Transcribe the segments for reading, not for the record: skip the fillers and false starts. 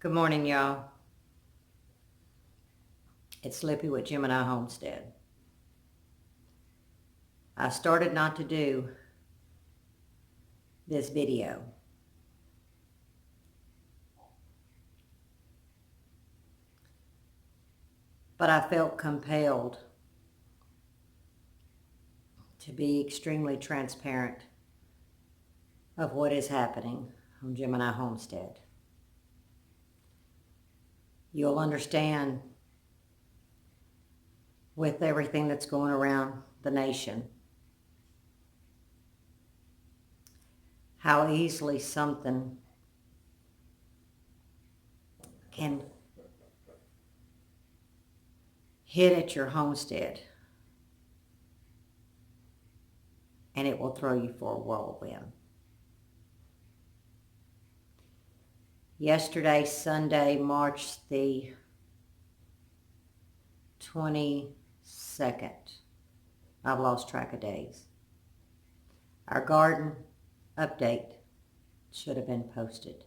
Good morning, y'all. It's Slippy with Gemini Homestead. I started not to do this video, but I felt compelled to be extremely transparent of what is happening on Gemini Homestead. You'll understand with everything that's going around the nation how easily something can hit at your homestead and it will throw you for a whirlwind. Yesterday, Sunday, March the 22nd, I've lost track of days. Our garden update should have been posted.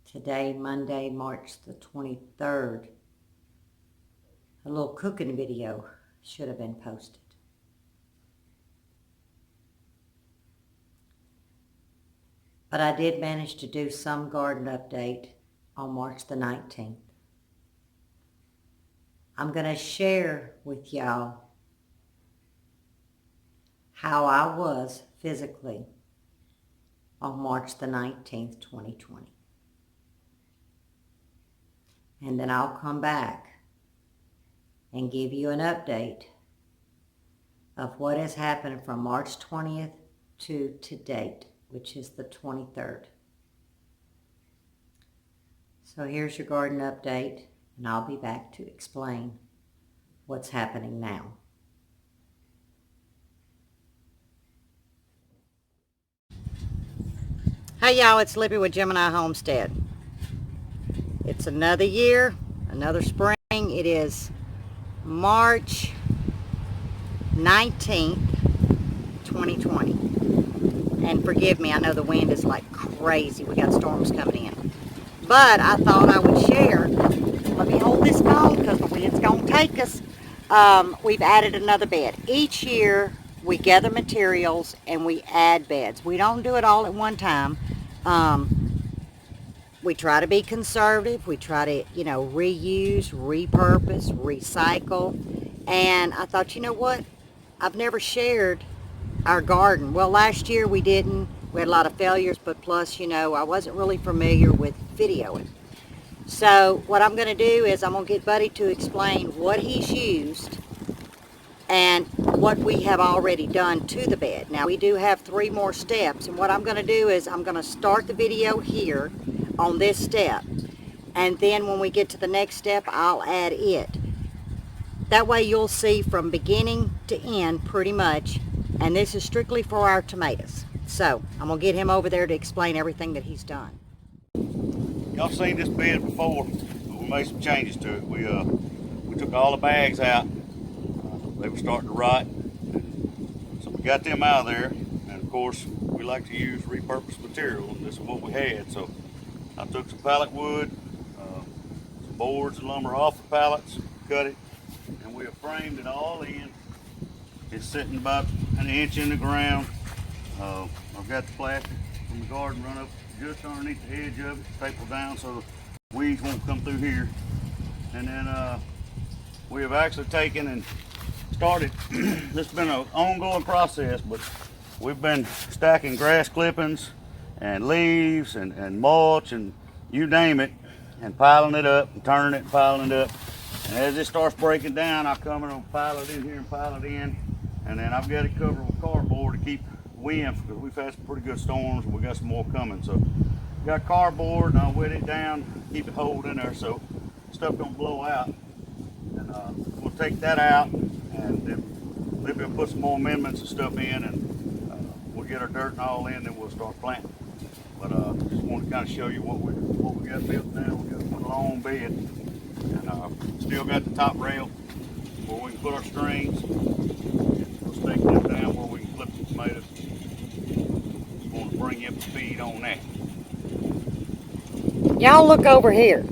Today, Monday, March the 23rd, a little cooking video should have been posted. But I did manage to do some garden update on March the 19th. I'm going to share with y'all how I was physically on March the 19th, 2020. And then I'll come back and give you an update of what has happened from March 20th to date, which is the 23rd. So here's your garden update, and I'll be back to explain what's happening now. Hey y'all, it's Libby with Gemini Homestead. It's another year, another spring. It is March 19th, 2020. And forgive me, I know the wind is like crazy. We got storms coming in. But I thought I would share. Let me hold this phone because the wind's going to take us. We've added another bed. Each year we gather materials and we add beds. We don't do it all at one time. We try to be conservative. We try to, reuse, repurpose, recycle. And I thought, you know what? I've never shared our garden. Well, last year we didn't. We had a lot of failures, but plus, I wasn't really familiar with videoing. So what I'm going to do is I'm going to get Buddy to explain what he's used and what we have already done to the bed. Now, we do have 3 more steps, and what I'm going to do is I'm going to start the video here on this step, and then when we get to the next step, I'll add it. That way you'll see from beginning to end pretty much. And this is strictly for our tomatoes. So, I'm going to get him over there to explain everything that he's done. Y'all seen this bed before, but we made some changes to it. We took all the bags out. They were starting to rot. So we got them out of there. And of course, we like to use repurposed material, and this is what we had. So I took some pallet wood, some boards and lumber off the pallets, cut it, and we have framed it all in. It's sitting about an inch in the ground. I've got the plastic from the garden run up just underneath the edge of it, stapled down so the weeds won't come through here. And then we have actually taken and started, this has been an ongoing process, but we've been stacking grass clippings and leaves and mulch and you name it, and piling it up and turning it and piling it up. And as it starts breaking down, I come and pile it in here and pile it in. And then I've got it covered with cardboard to keep wind, because we've had some pretty good storms and we got some more coming. So got cardboard, and I'll wet it down, keep it hold in there so stuff don't blow out. And we'll take that out, and then maybe we'll put some more amendments and stuff in, and we'll get our dirt and all in, then we'll start planting. But just want to kind of show you what we got built now. We got one long bed, and still got the top rail where we can put our strings. We'll stake them down where we can flip the tomatoes. Want to bring you up to speed on that. Y'all look over here.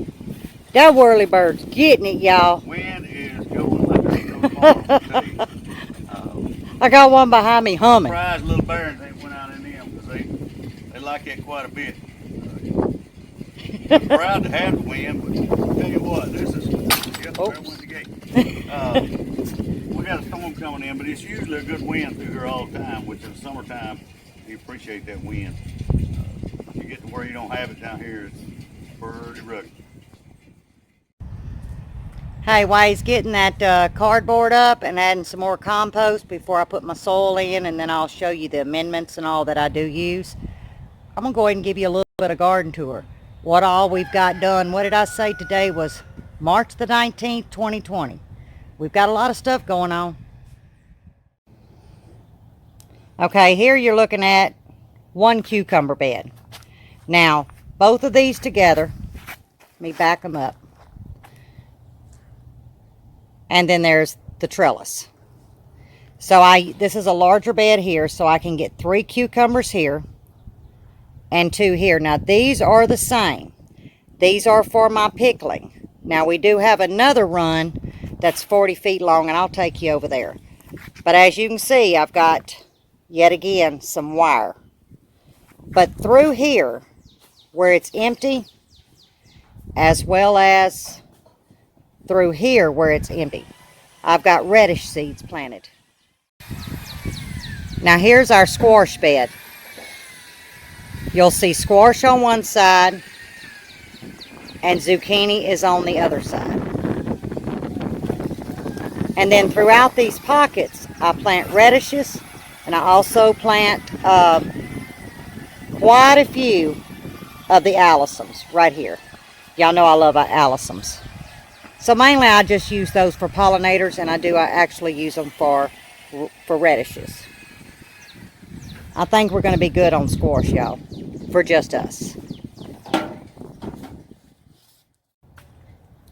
That whirlybird's getting it, y'all. Wind is going like there ain't no tomorrow, I tell you. I got one behind me humming. Surprised little barons ain't went out in them because they like that quite a bit. I'm proud to have the wind, but I'll tell you what, this is, yep, there went the gate. We got a storm coming in, but it's usually a good wind through here all the time, which in the summertime, you appreciate that wind. You get to where you don't have it down here, it's pretty rugged. Hey, while he's getting that cardboard up and adding some more compost before I put my soil in, and then I'll show you the amendments and all that I do use, I'm going to go ahead and give you a little bit of garden tour. What all we've got done. What did I say today was March the 19th, 2020. We've got a lot of stuff going on. Okay, here you're looking at one cucumber bed. Now, both of these together, let me back them up. And then there's the trellis. So this is a larger bed here, so I can get 3 cucumbers here and 2 here. Now these are the same. These are for my pickling. Now we do have another run that's 40 feet long, and I'll take you over there. But as you can see, I've got, yet again, some wire. But through here, where it's empty, as well as through here where it's empty, I've got radish seeds planted. Now here's our squash bed. You'll see squash on one side and zucchini is on the other side. And then throughout these pockets, I plant radishes, and I also plant quite a few of the alyssums right here. Y'all know I love alyssums. So mainly I just use those for pollinators, and I actually use them for radishes. I think we're going to be good on squash, y'all, for just us.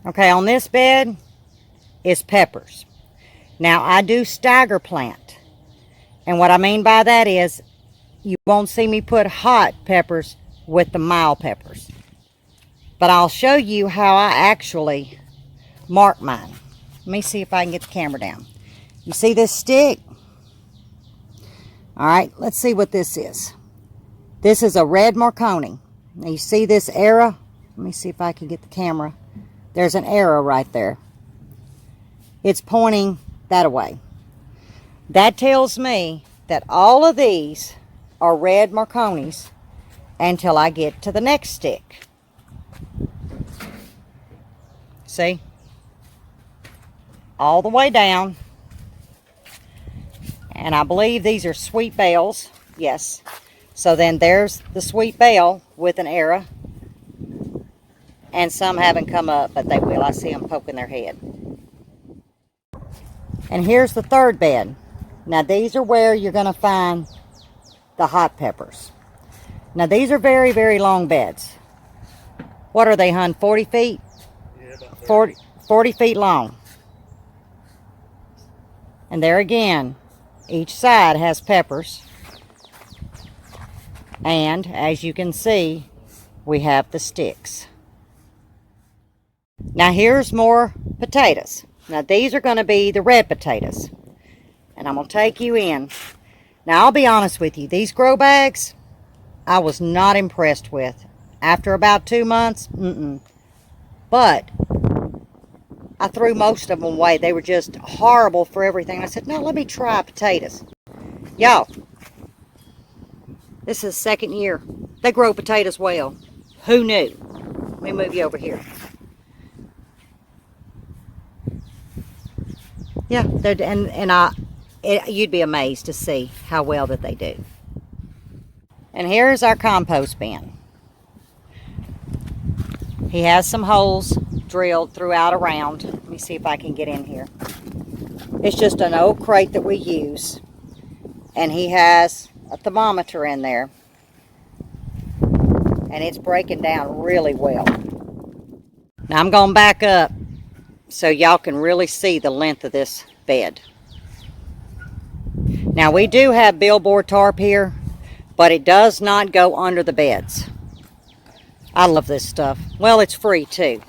Okay, on this bed is peppers. Now I do stagger plant, and what I mean by that is you won't see me put hot peppers with the mild peppers, but I'll show you how I actually mark mine. Let me see if I can get the camera down. You see this stick? All right, let's see what this is. This is a red Marconi. Now you see this arrow? Let me see if I can get the camera. There's an arrow right there. It's pointing that way. That tells me that all of these are red Marconis until I get to the next stick. See? All the way down. And I believe these are sweet bells. Yes. So then there's the sweet bell with an arrow. And some haven't come up, but they will. I see them poking their head. And here's the third bed. Now these are where you're going to find the hot peppers. Now these are very, very long beds. What are they, hun? 40 feet? Yeah, about 40 feet long. And there again, each side has peppers. And as you can see, we have the sticks. Now here's more potatoes. Now these are going to be the red potatoes. And I'm going to take you in. Now I'll be honest with you. These grow bags, I was not impressed with. After about 2 months, But I threw most of them away. They were just horrible for everything. I said, no, let me try potatoes. Y'all, this is the second year. They grow potatoes well. Who knew? Let me move you over here. Yeah, you'd be amazed to see how well that they do. And here's our compost bin. He has some holes drilled throughout around. Let me see if I can get in here. It's just an old crate that we use. And he has a thermometer in there. And it's breaking down really well. Now I'm going back up so y'all can really see the length of this bed. Now we do have billboard tarp here, but it does not go under the beds. I love this stuff. Well, it's free too.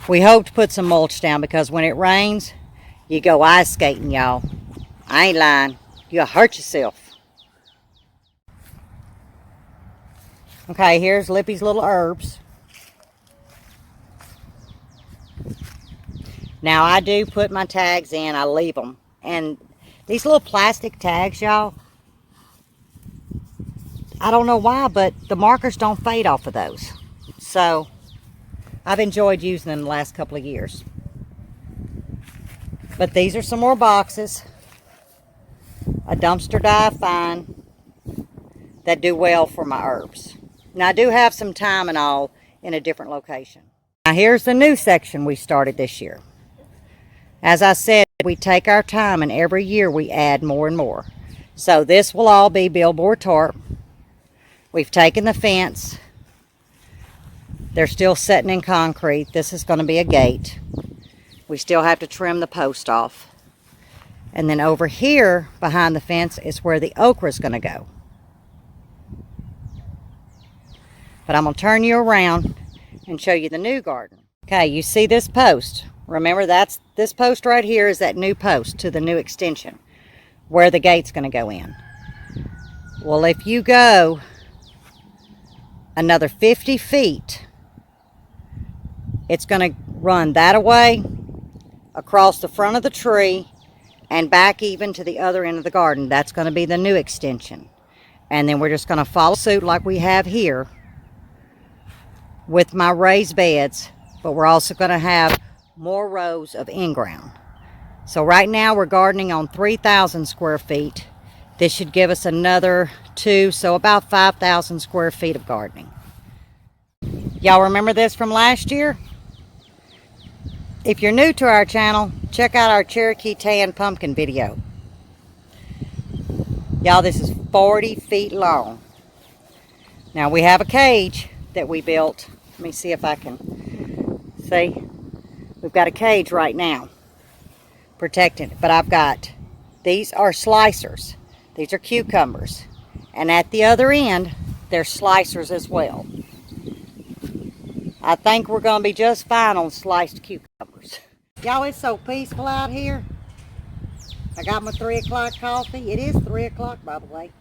We hope to put some mulch down because when it rains, you go ice skating, y'all. I ain't lying. You'll hurt yourself. Okay, here's Lippy's little herbs. Now, I do put my tags in. I leave them. And these little plastic tags, y'all, I don't know why, but the markers don't fade off of those. So, I've enjoyed using them the last couple of years. But these are some more boxes. A dumpster dive fine that do well for my herbs. Now, I do have some thyme and all in a different location. Now, here's the new section we started this year. As I said, we take our time and every year we add more and more. So this will all be billboard tarp. We've taken the fence. They're still setting in concrete. This is going to be a gate. We still have to trim the post off. And then over here behind the fence is where the okra is going to go. But I'm going to turn you around and show you the new garden. Okay, you see this post. Remember, this post right here is that new post to the new extension where the gate's going to go in. Well, if you go another 50 feet, it's going to run that away, across the front of the tree, and back even to the other end of the garden. That's going to be the new extension. And then we're just going to follow suit like we have here with my raised beds, but we're also going to have more rows of in-ground. So right now we're gardening on 3,000 square feet. This should give us another 2, so about 5,000 square feet of gardening. Y'all remember this from last year? If you're new to our channel, check out our Cherokee Tan pumpkin video. Y'all, this is 40 feet long. Now we have a cage that we built. Let me see if I can see. We've got a cage right now protecting it, but I've got, these are slicers. These are cucumbers. And at the other end, there's slicers as well. I think we're going to be just fine on sliced cucumbers. Y'all, it's so peaceful out here. I got my 3 o'clock coffee. It is 3 o'clock, by the way.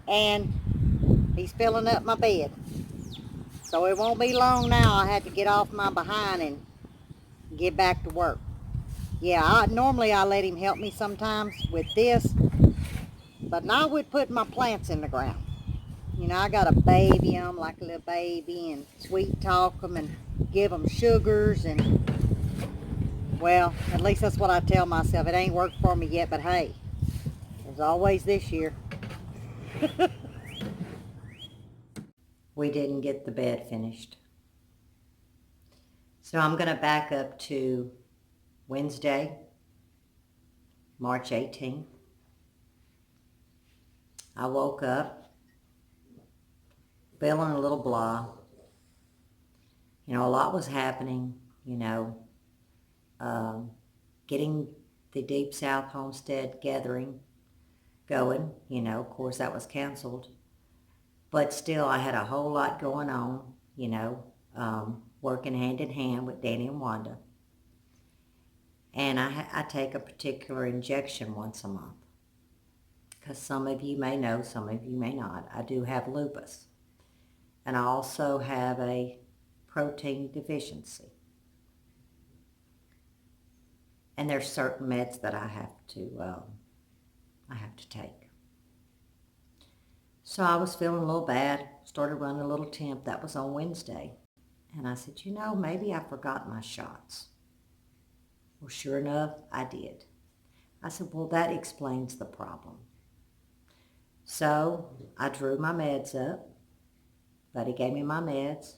And he's filling up my bed. So it won't be long now. I have to get off my behind and get back to work. Yeah, normally I let him help me sometimes with this, but now we'd put my plants in the ground. You know, I got to baby them like a little baby and sweet talk them and give them sugars, and well, at least that's what I tell myself. It ain't worked for me yet, but hey, there's always this year. We didn't get the bed finished. So I'm going to back up to Wednesday, March 18th. I woke up feeling a little blah. You know, a lot was happening, you know, getting the Deep South Homestead gathering going. You know, of course that was canceled. But still, I had a whole lot going on, you know, working hand in hand with Danny and Wanda. And I take a particular injection once a month. Because some of you may know, some of you may not. I do have lupus. And I also have a protein deficiency. And there's certain meds that I have to take. So I was feeling a little bad, started running a little temp. That was on Wednesday. And I said, you know, maybe I forgot my shots. Well, sure enough, I did. I said, well, that explains the problem. So I drew my meds up. Buddy gave me my meds.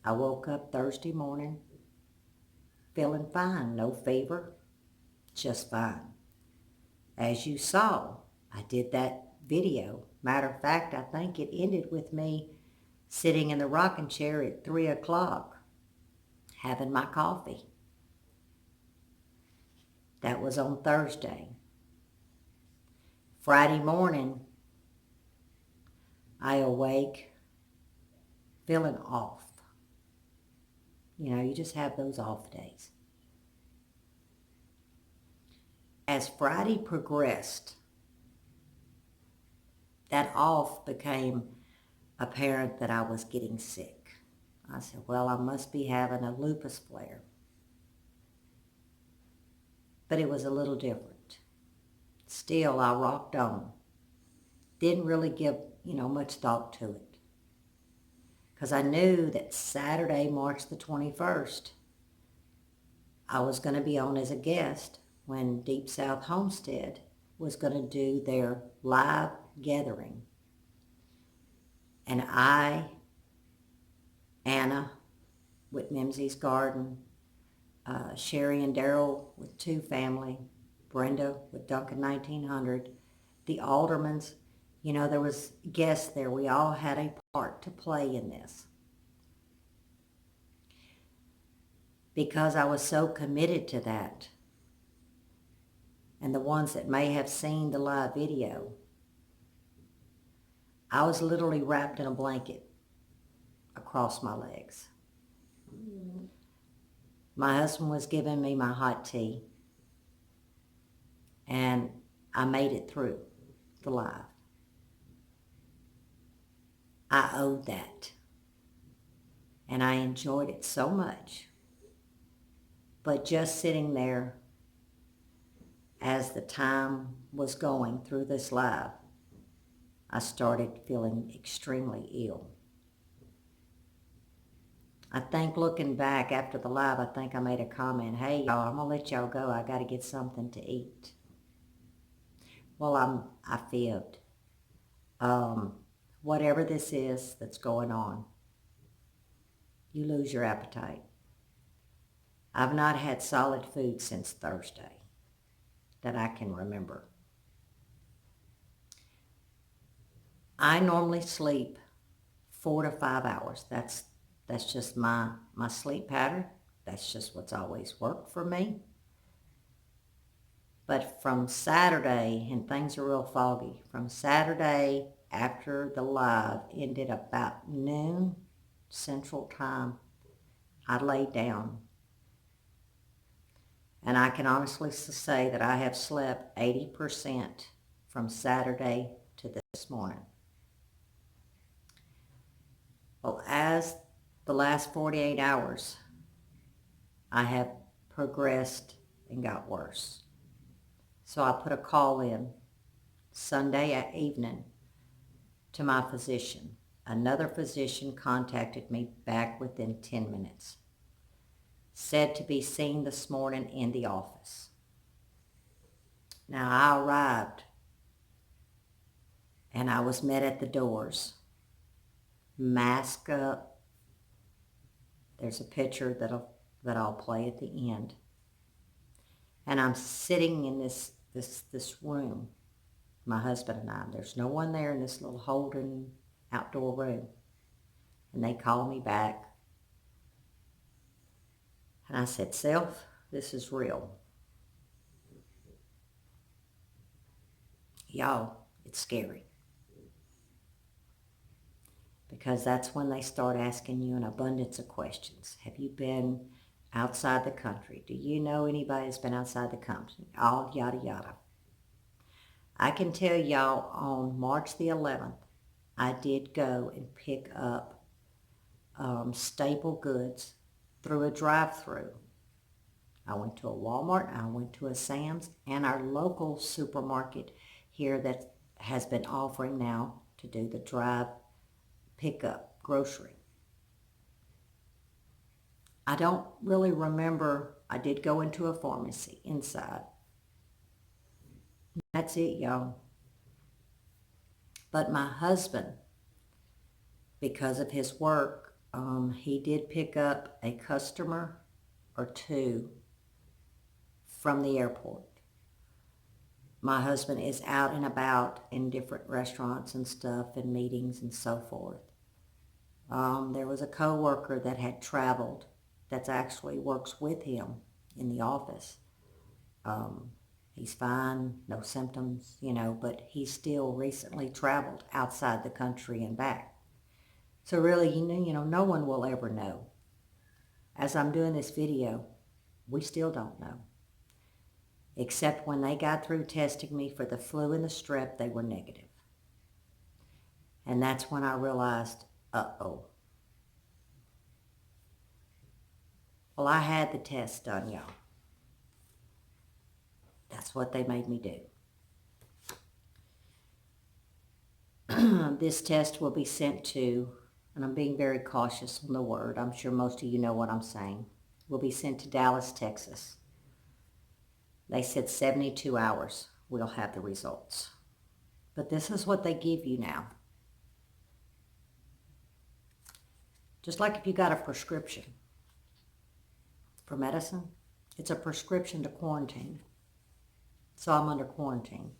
I woke up Thursday morning feeling fine. No fever, just fine. As you saw, I did that video. Matter of fact, I think it ended with me sitting in the rocking chair at 3 o'clock having my coffee. That was on Thursday. Friday morning, I awake feeling off. You know, you just have those off days. As Friday progressed, that off became apparent that I was getting sick. I said, well, I must be having a lupus flare. But it was a little different. Still, I rocked on. Didn't really give, much thought to it. Because I knew that Saturday, March the 21st, I was going to be on as a guest when Deep South Homestead was going to do their live gathering. And I, Anna with Mimsey's Garden, Sherry and Daryl with Two Family, Brenda with Duncan 1900, the Aldermans, there was guests there. We all had a part to play in this. Because I was so committed to that, and the ones that may have seen the live video, I was literally wrapped in a blanket across my legs. My husband was giving me my hot tea, and I made it through the live. I owed that, and I enjoyed it so much. But just sitting there as the time was going through this live, I started feeling extremely ill. I think looking back after the live, I think I made a comment, hey, y'all, I'm going to let y'all go. I got to get something to eat. Well, I fibbed. Whatever this is that's going on, you lose your appetite. I've not had solid food since Thursday that I can remember. I normally sleep 4 to 5 hours. That's just my sleep pattern. That's just what's always worked for me. But from Saturday, and things are real foggy, from Saturday after the live ended about noon Central Time, I laid down. And I can honestly say that I have slept 80% from Saturday to this morning. Well, as the last 48 hours, I have progressed and got worse. So I put a call in Sunday evening to my physician. Another physician contacted me back within 10 minutes. Said to be seen this morning in the office. Now I arrived and I was met at the doors. Mask up. There's a picture that I'll play at the end. And I'm sitting in this room, my husband and I. There's no one there in this little Holden outdoor room. And they call me back. And I said, Self, this is real. Y'all, it's scary. Because that's when they start asking you an abundance of questions. Have you been outside the country? Do you know anybody that's been outside the country? All yada yada. I can tell y'all on March the 11th, I did go and pick up staple goods through a drive-through. I went to a Walmart, I went to a Sam's, and our local supermarket here that has been offering now to do the drive pickup grocery. I don't really remember. I did go into a pharmacy inside. That's it, y'all. But my husband, because of his work, he did pick up a customer or two from the airport. My husband is out and about in different restaurants and stuff and meetings and so forth. There was a co-worker that had traveled that actually works with him in the office. He's fine, no symptoms, but he still recently traveled outside the country and back. So really, no one will ever know. As I'm doing this video, we still don't know. Except when they got through testing me for the flu and the strep, they were negative. And that's when I realized, uh-oh. Well, I had the test done, y'all. That's what they made me do. This test will be sent to, and I'm being very cautious on the word, I'm sure most of you know what I'm saying, will be sent to Dallas, Texas. They said 72 hours we'll have the results. But this is what they give you now. Just like if you got a prescription for medicine, it's a prescription to quarantine. So I'm under quarantine,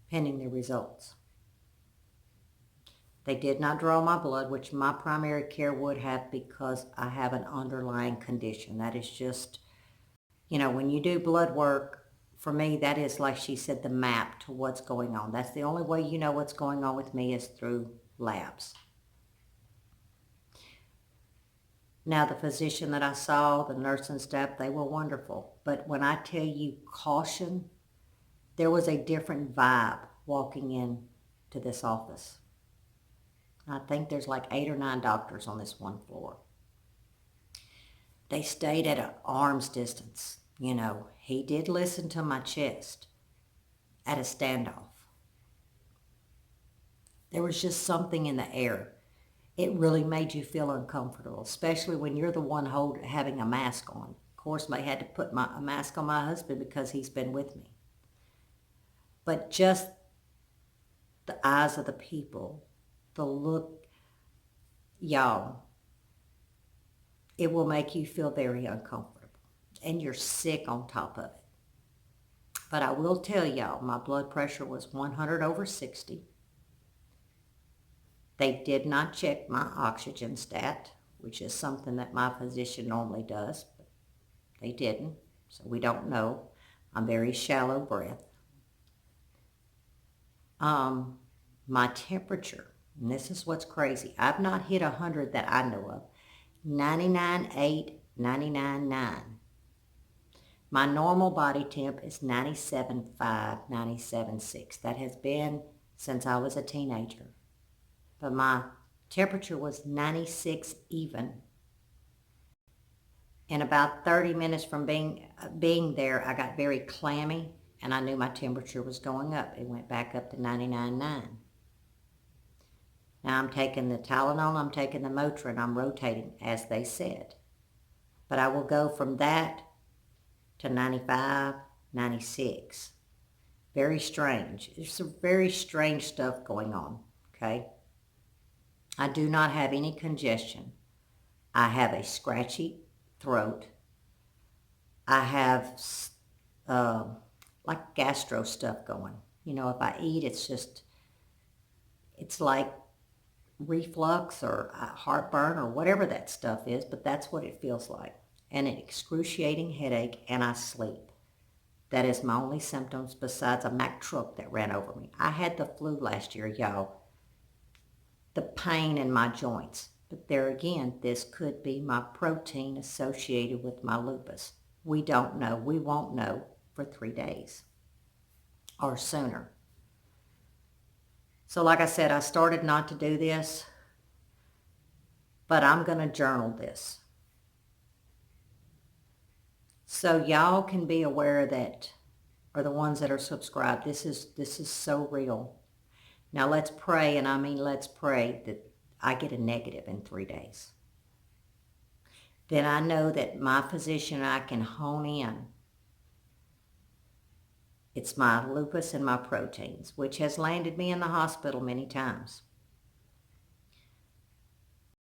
pending the results. They did not draw my blood, which my primary care would have because I have an underlying condition. That is just, when you do blood work, for me, that is, like she said, the map to what's going on. That's the only way you know what's going on with me is through labs. Now, the physician that I saw, the nurse and staff, they were wonderful. But when I tell you caution, there was a different vibe walking in to this office. I think there's like 8 or 9 doctors on this one floor. They stayed at an arm's distance. He did listen to my chest at a standoff. There was just something in the air. It really made you feel uncomfortable, especially when you're the one having a mask on. Of course, I had to put a mask on my husband because he's been with me. But just the eyes of the people, the look, y'all, it will make you feel very uncomfortable. And you're sick on top of it. But I will tell y'all, my blood pressure was 100/60. They did not check my oxygen stat, which is something that my physician normally does, but they didn't, so we don't know. I'm very shallow breath. My temperature, and this is what's crazy, I've not hit 100 that I know of. 99.8, 99.9. My normal body temp is 97.5, 97.6. That has been since I was a teenager. But my temperature was 96 even. In about 30 minutes from being there, I got very clammy, and I knew my temperature was going up. It went back up to 99.9. Now I'm taking the Tylenol, I'm taking the Motrin, I'm rotating, as they said. But I will go from that to 95, 96. Very strange. There's some very strange stuff going on, okay? I do not have any congestion. I have a scratchy throat. I have like gastro stuff going. If I eat, it's like reflux or heartburn or whatever that stuff is, but that's what it feels like. And an excruciating headache, and I sleep. That is my only symptoms besides a Mack truck that ran over me. I had the flu last year, y'all. The pain in my joints. But there again, this could be my protein associated with my lupus. We don't know. We won't know for 3 days or sooner. So like I said, I started not to do this, but I'm going to journal this. So y'all can be aware that, or the ones that are subscribed, this is so real. Now let's pray, and I mean let's pray that I get a negative in 3 days. Then I know that my physician and I can hone in. It's my lupus and my proteins, which has landed me in the hospital many times.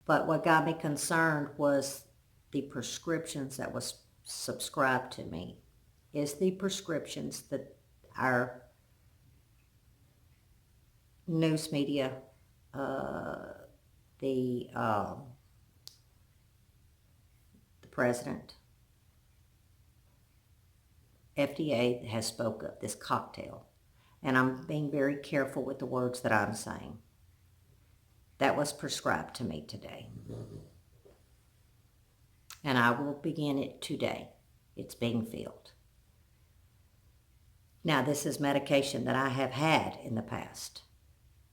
But what got me concerned was the prescriptions that was subscribed to me. Is the prescriptions that our news media, the president, FDA has spoke of this cocktail. And I'm being very careful with the words that I'm saying. that was prescribed to me today. And I will begin it today. It's being filled. Now, this is medication that I have had in the past.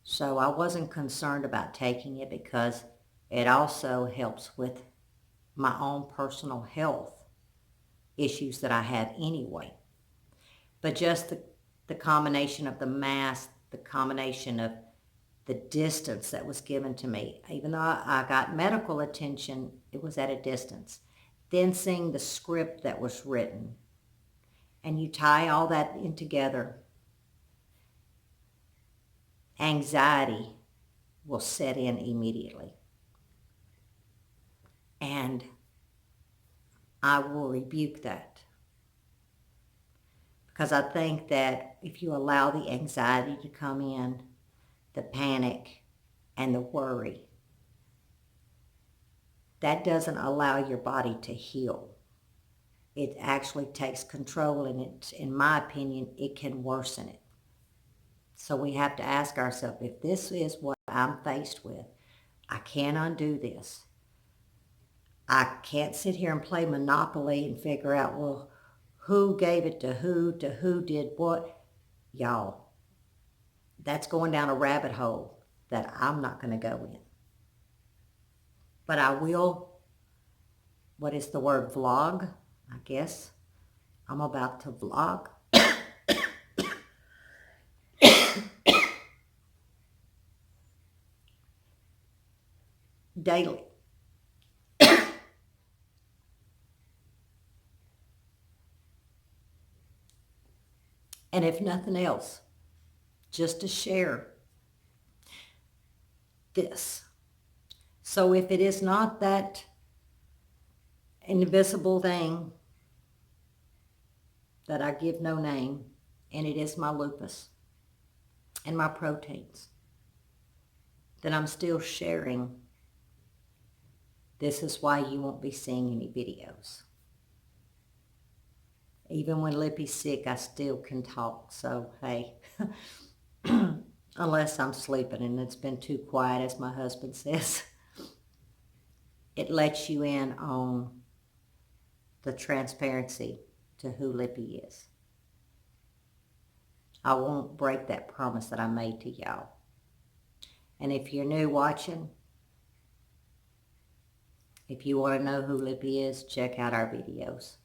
So I wasn't concerned about taking it because it also helps with my own personal health issues that I have anyway. But just the combination of the mask, the combination of the distance that was given to me, even though I got medical attention, it was at a distance. Then seeing the script that was written, and you tie all that in together, anxiety will set in immediately. And I will rebuke that. Because I think that if you allow the anxiety to come in, the panic and the worry, that doesn't allow your body to heal. It actually takes control, and it, in my opinion, it can worsen it. So we have to ask ourselves, if this is what I'm faced with, I can't undo this. I can't sit here and play Monopoly and figure out, well, who gave it to who did what. Y'all, that's going down a rabbit hole that I'm not going to go in. But I will, what is the word, vlog, I guess. I'm about to vlog. Daily. And if nothing else, just to share this. So if it is not that invisible thing that I give no name, and it is my lupus and my proteins, then I'm still sharing. This is why you won't be seeing any videos. Even when Lippy's sick, I still can talk. So, hey, unless I'm sleeping and it's been too quiet, as my husband says, it lets you in on the transparency to who Lippy is. I won't break that promise that I made to y'all. And if you're new watching, if you want to know who Lippy is, check out our videos.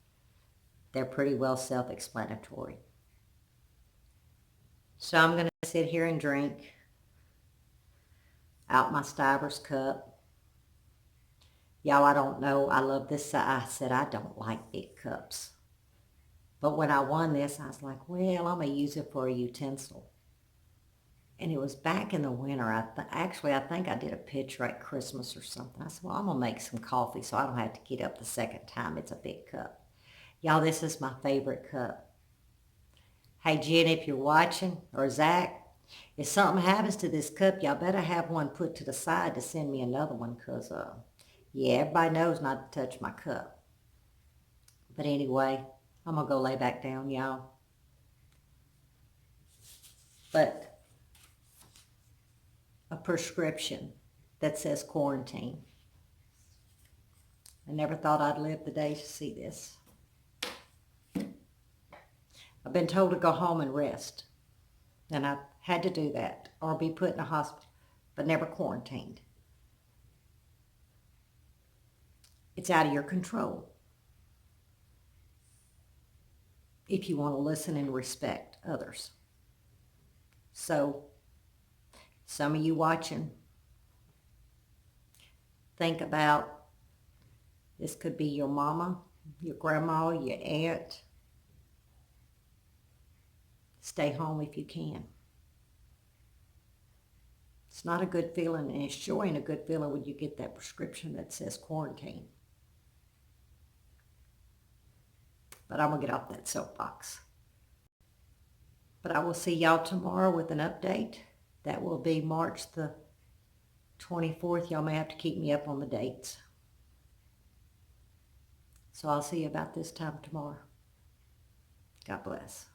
They're pretty well self-explanatory. So I'm going to sit here and drink out my Stivers cup. Y'all, I don't know. I love this. I said I don't like big cups. But when I won this, I was like, well, I'm going to use it for a utensil. And it was back in the winter. Actually, I think I did a picture at Christmas or something. I said, well, I'm going to make some coffee so I don't have to get up the second time. It's a big cup. Y'all, this is my favorite cup. Hey, Jen, if you're watching, or Zach, if something happens to this cup, y'all better have one put to the side to send me another one, because, yeah, everybody knows not to touch my cup. But anyway, I'm going to go lay back down, y'all. But a prescription that says quarantine. I never thought I'd live the day to see this. I've been told to go home and rest, and I've had to do that or be put in a hospital, but never quarantined. It's out of your control if you want to listen and respect others. So, some of you watching, think about, this could be your mama, your grandma, your aunt. Stay home if you can. It's not a good feeling, and it sure ain't a good feeling when you get that prescription that says quarantine. But I'm going to get off that soapbox. But I will see y'all tomorrow with an update. That will be March the 24th. Y'all may have to keep me up on the dates. So I'll see you about this time tomorrow. God bless.